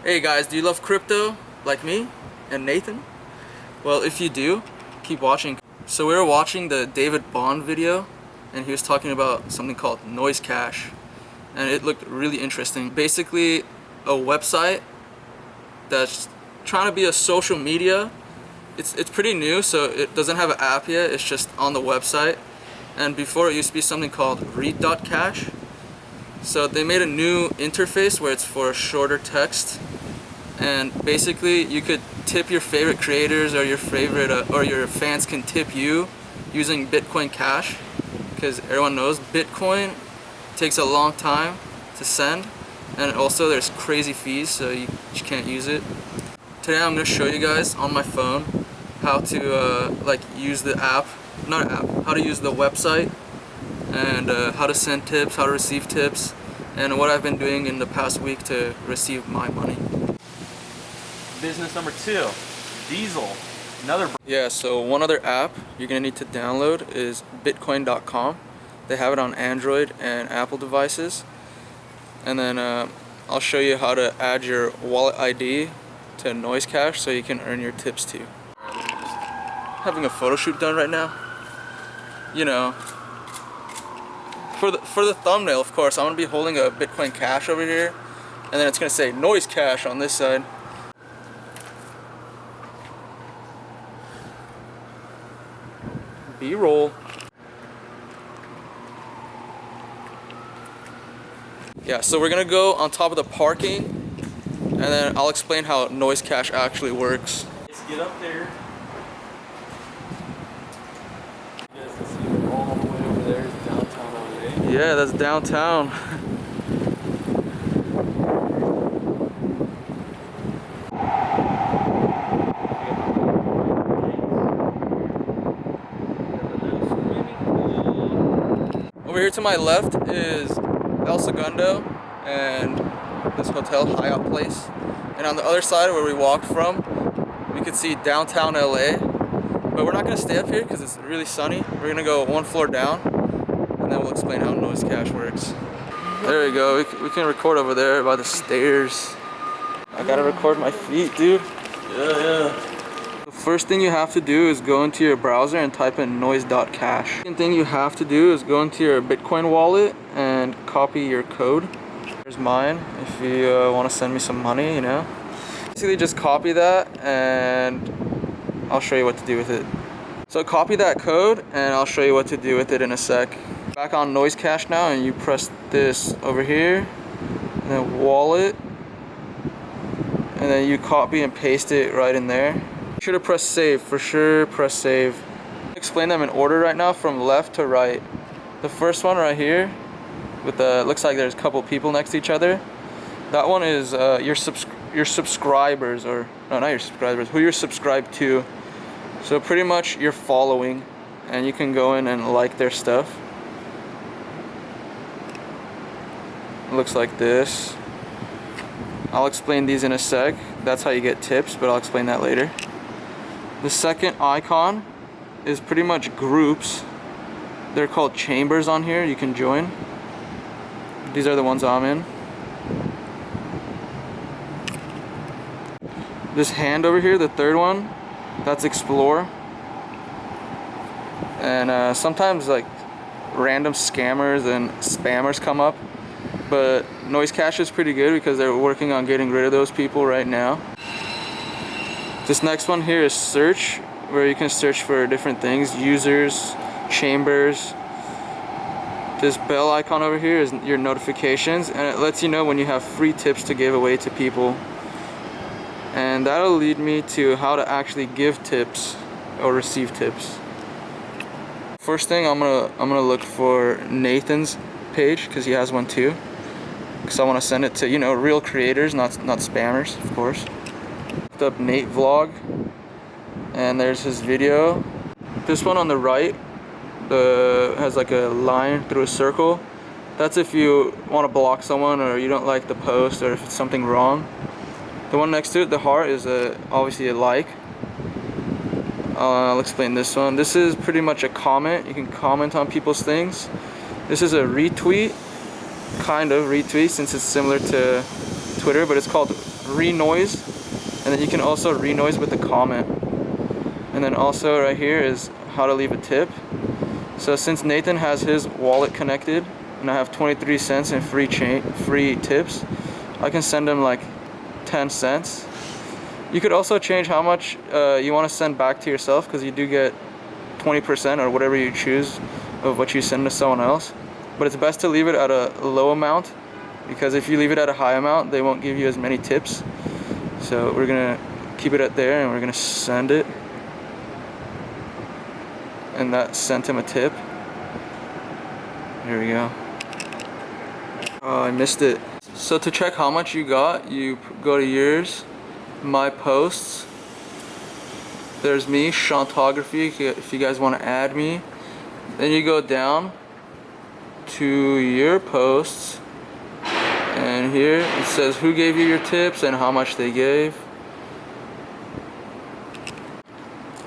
Hey guys, do you love crypto like me and Nathan? Well, if you do, keep watching. So we were watching the David Bond video and he was talking about something called noise.cash and it looked really interesting. Basically a website that's trying to be a social media. It's pretty new, so it doesn't have an app yet, it's just on the website. And before it used to be something called read.cash. So they made a new interface where it's for shorter text, and basically you could tip your favorite creators or your favorite or your fans can tip you using Bitcoin Cash, because everyone knows Bitcoin takes a long time to send, and also there's crazy fees, so you can't use it. Today I'm going to show you guys on my phone how to use the app, how to use the website, and how to send tips, how to receive tips, and what I've been doing in the past week to receive my money. Business number 2, Diesel. Yeah, so one other app you're gonna need to download is bitcoin.com. They have it on Android and Apple devices. And then I'll show you how to add your wallet ID to noise.cash so you can earn your tips too. Having a photo shoot done right now. You know, for the thumbnail, of course, I'm gonna be holding a Bitcoin Cash over here, and then it's gonna say noise.cash on this side. B-roll. Yeah, so we're gonna go on top of the parking, and then I'll explain how noise.cash actually works. Let's get up there. You guys can see all the way over there is downtown LA. Yeah, that's downtown. Over here to my left is El Segundo and this hotel, Hyatt Place. And on the other side where we walked from, we could see downtown LA. But we're not going to stay up here because it's really sunny. We're going to go one floor down, and then we'll explain how noise.cash works. There we go. We can record over there by the stairs. I got to record my feet, dude. Yeah. The first thing you have to do is go into your browser and type in noise.cash. Second thing you have to do is go into your Bitcoin wallet and copy your code. Here's mine if you want to send me some money, you know. Basically just copy that and I'll show you what to do with it. So copy that code and I'll show you what to do with it in a sec. Back on noise.cash now, and you press this over here and then wallet, and then you copy and paste it right in there. Be sure to press save, for sure press save. Explain them in order right now from left to right. The first one right here with the, looks like there's a couple people next to each other. That one is your subscribers, or no, not your subscribers, who you're subscribed to. So pretty much you're following, and you can go in and like their stuff. It looks like this. I'll explain these in a sec. That's how you get tips, but I'll explain that later. The second icon is pretty much groups. They're called chambers on here. You can join. These are the ones I'm in. This hand over here, the third one, that's explore. And sometimes like random scammers and spammers come up, but noise.cash is pretty good because they're working on getting rid of those people right now. This next one here is search, where you can search for different things, users, chambers. This bell icon over here is your notifications, and it lets you know when you have free tips to give away to people. And that'll lead me to how to actually give tips or receive tips. First thing, I'm gonna look for Nathan's page, because he has one too. Because I want to send it to, you know, real creators, not spammers, of course. Looked up Nate Vlog, and there's his video. This one on the right has like a line through a circle. That's if you want to block someone or you don't like the post or if it's something wrong. The one next to it, the heart, is obviously a like. I'll explain this one. This is pretty much a comment. You can comment on people's things. This is a retweet, kind of retweet, since it's similar to Twitter, but it's called re-noise, and then you can also re-noise with the comment. And then also right here is how to leave a tip. So since Nathan has his wallet connected and I have 23 cents in free tips, I can send him like 10 cents. You could also change how much you want to send back to yourself, because you do get 20% or whatever you choose of what you send to someone else. But it's best to leave it at a low amount, because if you leave it at a high amount, they won't give you as many tips. So we're gonna keep it at there and we're gonna send it. And that sent him a tip. There we go. Oh, I missed it. So to check how much you got, you go to yours, my posts. There's me, Shantography, if you guys want to add me. Then you go down to your posts, and here it says who gave you your tips and how much they gave.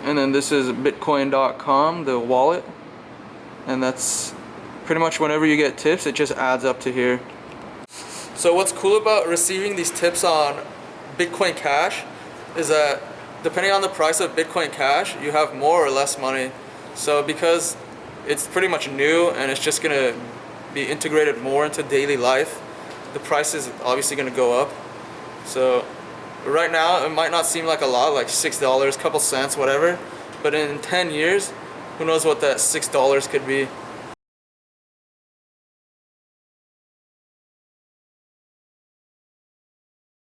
And then this is bitcoin.com, the wallet, and that's pretty much whenever you get tips, it just adds up to here. So what's cool about receiving these tips on Bitcoin Cash is that depending on the price of Bitcoin Cash, you have more or less money. So because it's pretty much new and it's just gonna be integrated more into daily life, the price is obviously gonna go up. So right now it might not seem like a lot, like $6, couple cents, whatever, but in 10 years, who knows what that $6 could be.